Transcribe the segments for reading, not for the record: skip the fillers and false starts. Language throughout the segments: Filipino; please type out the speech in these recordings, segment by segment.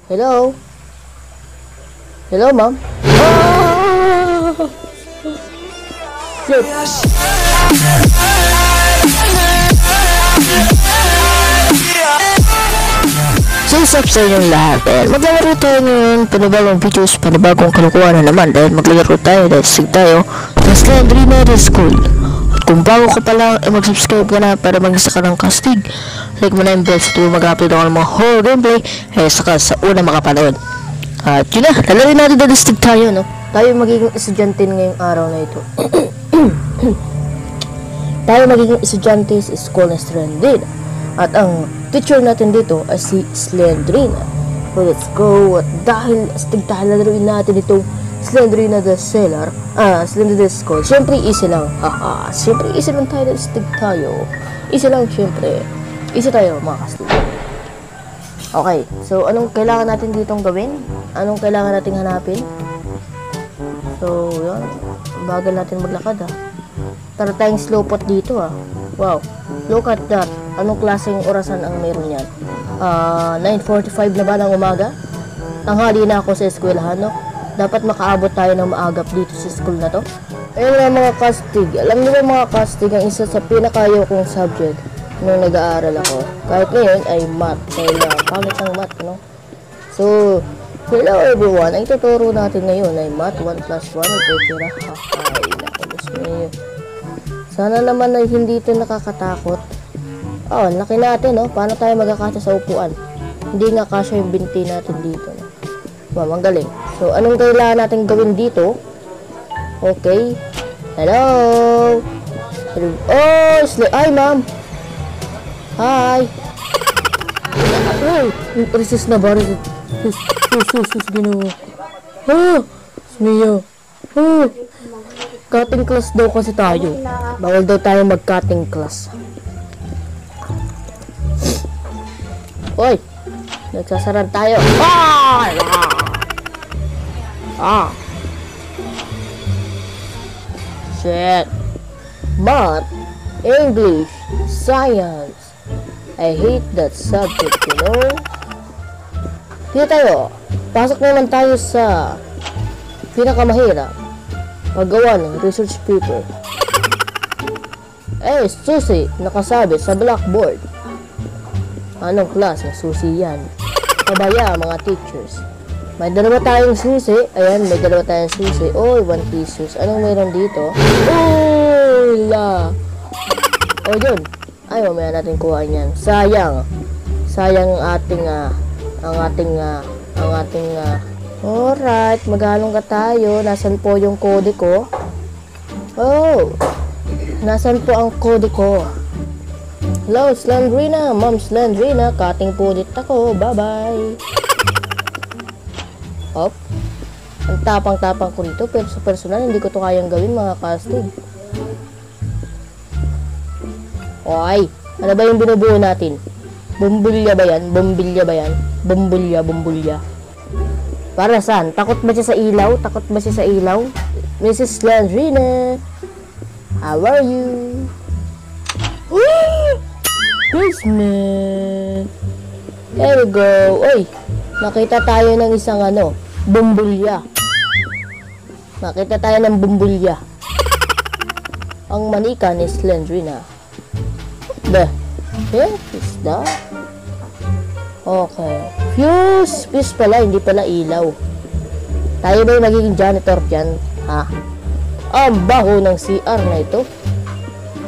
Hello? Hello, ma'am? Ah! Shit! So, what's up sa inyong lahat? Dahil maglalaro tayo ngayon, panibagong videos, panibagong kalukuhan na naman. Dahil maglalaro tayo, dahil sig tayo ng Slendrina School. At kung bago ka pa lang, mag-subscribe ka na para mag-isa ka ng casting. Like mo na yung bell sa tuwing mag-upload ako ng mga horror gameplay, saka sa una makapanood. At yun na, lalarin natin dahil stig tayo, no? Tayo magiging estudyante ngayong araw na ito. Tayo magiging estudyante sa school na Slendrina. At ang teacher natin dito ay si Slendrina. So let's go. At dahil astig tayo, lalaruin natin itong Slendrina the Cellar. Slendrina the School. Siyempre easy lang. Haha. Siyempre easy lang tayo, astig tayo. Easy lang siyempre. Easy tayo mga kastig. Okay. So anong kailangan natin ditong gawin? Anong kailangan nating hanapin? So yun. Bagal natin maglakad Tara tayong slow pot dito Wow. Look at that. Anong klaseng orasan ang meron yan? 9:45 na ba ng umaga? Tanghali na ako sa eskwelahan, no? Dapat makaabot tayo ng maagap dito sa school na to. Ayun nga mga kastig. Alam niyo ba mga kastig, ang isa sa pinakayaw kong subject nung nag-aaral ako. Kahit ngayon ay math. Dahil pangit ang math, no? So, hello everyone. Ang tuturo natin ngayon ay math 1 plus 1. Ito tira. Ay, nakulos mo yun. Sana naman ay hindi ito nakakatakot. Laki natin, no? Paano tayo magkakasya sa upuan? Hindi nga kasya yung binti natin dito, no? Wow, ang galing. So, anong kailangan natin gawin dito? Okay. Hello? Oh, ay, ma'am. Hi. Oh, resist na ba? Sus, ginawa. Smio. Cutting class daw kasi tayo. Bawal daw tayo mag-cutting class. Oy! Nagsasaran tayo. Shit. Math, English, Science. I hate that subject, you know? Dito tayo. Pasok naman tayo sa pinakamahirap. Paggawa ng research paper. Susi, nakasabi sa blackboard. Anong klase? Susi yan. Pabaya mga teachers. May dalawa tayong susi. Ayan, may dalawa tayong susi. Oy, 1 pesos. Anong meron dito? Yun. Ay, mamaya natin kuhaan yan. Sayang. Sayang ang ating alright, maghalong ka tayo. Nasaan po yung kode ko? Nasaan po ang kode ko? Hello, Slendrina. Ma'am Slendrina. Cutting po ulit ako. Bye-bye. Ang tapang-tapang ko rito. Pero sa personal, hindi ko to kayang gawin mga kastig. Oy, ano ba yung binubuo natin? Bumbulya ba yan? Bumbilya ba yan? Bumbulya. Para saan? Takot ba siya sa ilaw? Mrs. Slendrina. How are you? Basement. There we go. Oy, nakita tayo ng isang bumbulya. Ang manika ni Slendrina. Is that? Okay. Fuse pala, hindi pala ilaw. Tayo ba yung magiging janitor dyan? Ang baho ng CR na ito.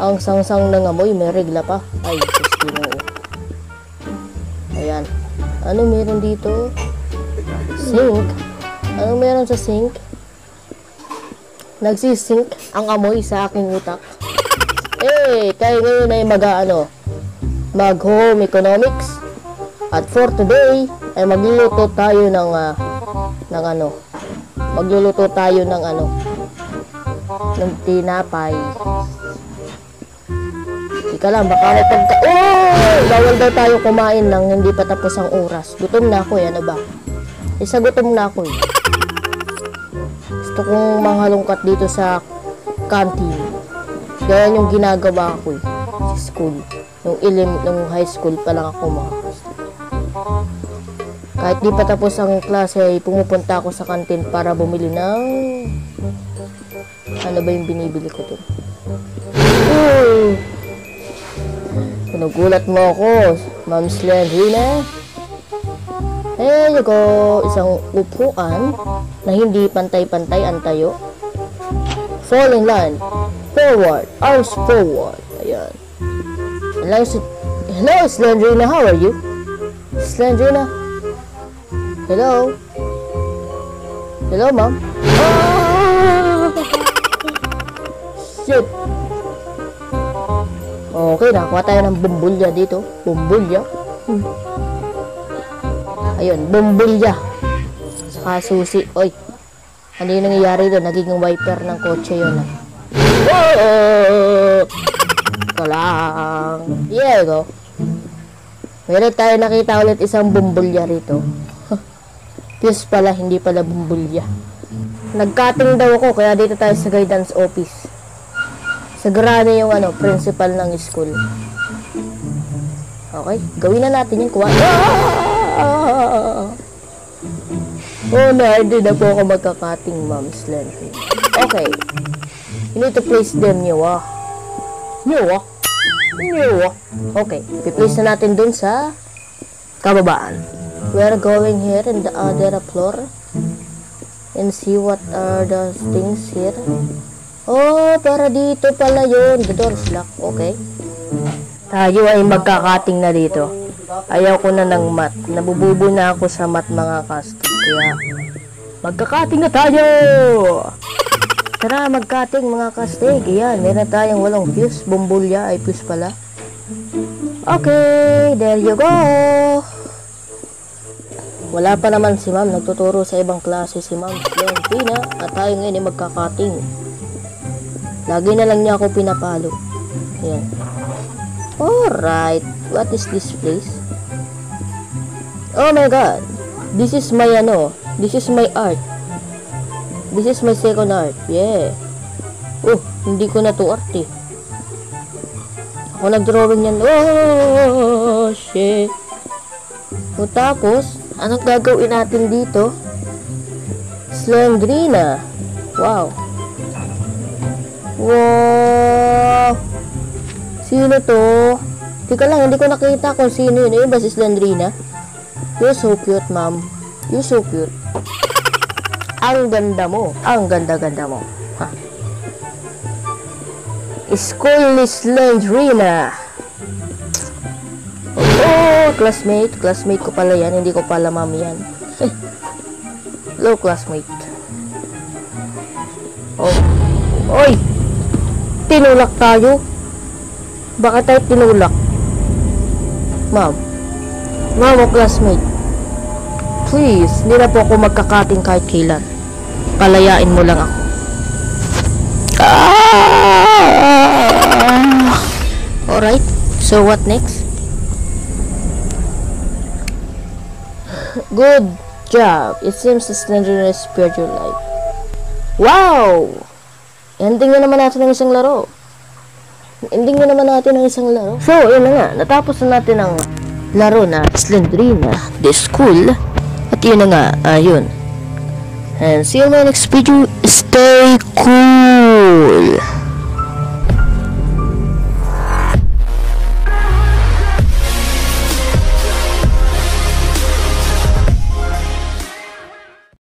Ang sangsang ng amoy, may regla pa. Ay, Ginoo. Ayan. Ano meron dito? Sink. Ano meron sa sink? Nagsisink ang amoy sa aking utak. Tayo ngayon ay mag-home economics. At for today, ay magluluto tayo ng tinapay. Ika lang, baka may bawal daw tayo kumain nang hindi pa tapos ang oras. Gutom na ako, ano ba? Gutom na ako Gusto kong manghalongkat dito sa canteen. Ganyan yung ginagawa ko sa school. Nung high school pa lang ako mga Kahit di pa tapos ang klase ay pumupunta ako sa kantin para bumili ng... Ano ba yung binibili ko to? Pinugulat mo ako, Ma'am Slendrina. There you go. Isang upuan na hindi pantay-pantay ang tayo. Fall in line. Forward. Arms forward. Ayan. Hello, Slendrina. How are you? Slendrina? Hello? Hello, ma'am? Shit. Okay, nakakuha tayo ng bumbulya dito. Bumbulya. Ayun, bumbulya. Saka susi. Oy. Ano yung nangyayari doon? Naging wiper ng kotse yun. Ito lang. There you go. Meron tayo nakita ulit isang bumbulya rito. Fuse pala, hindi pala bumbulya. Nag-cutting daw ako, kaya dito tayo sa guidance office. Sagrado yung principal ng school. Okay, gawin na natin yung kuha. Oh no, hindi na po ako magka-cutting, Ma'am Slendrina. Okay. You need to place them new. Okay, i-place na natin dun sa kababaan. We are going here in the other floor and see what are the things here. Oh, para dito pala yun. The door's locked. Okay. Tayo ay magkakating na dito. Ayaw ko na ng mat. Nabububo na ako sa mat, mga kastig. Kaya, magkakating na tayo! Tara, magkating, mga kastig. Ayan, meron tayong walang fuse. Bumbulya ay fuse pala. Okay, there you go! Wala pa naman si ma'am. Nagtuturo sa ibang klase si ma'am Slendrina. At tayo ngayon ay magkakating. Lagi na lang niya ako pinapalo. Ayan. Alright. What is this place? Oh my god. This is my This is my art. This is my second art. Yeah. Oh, hindi ko na to art eh. Ako nag-drawing yan. Oh, shit. O tapos, anong gagawin natin dito? Slendrina. Wow. Wow. Sino to? Tika lang, hindi ko nakita kung sino yun. Ayun ba si Slendrina? You're so cute, ma'am. You're so cute. Ang ganda mo. Ang ganda-ganda mo. Ha? School ni Slendrina. Oh, classmate. Classmate ko pala yan. Hindi ko pala ma'am yan. Hello, classmate. Oh. Oy! Tinulak tayo. Bakit tayo tinulak? Ma'am. Ma'am o classmate. Please, hindi na po ako magkakating kahit kailan. Palayain mo lang ako. Alright. So what next? Good job. It seems Slendrina spared your life. Wow! Ending na naman natin ng isang laro. Ending na naman natin ng isang laro. So, yun na nga. Natapos na natin ang laro na Slendrina, the school. At yun na nga. Ayun. And see you in my next video. Stay cool!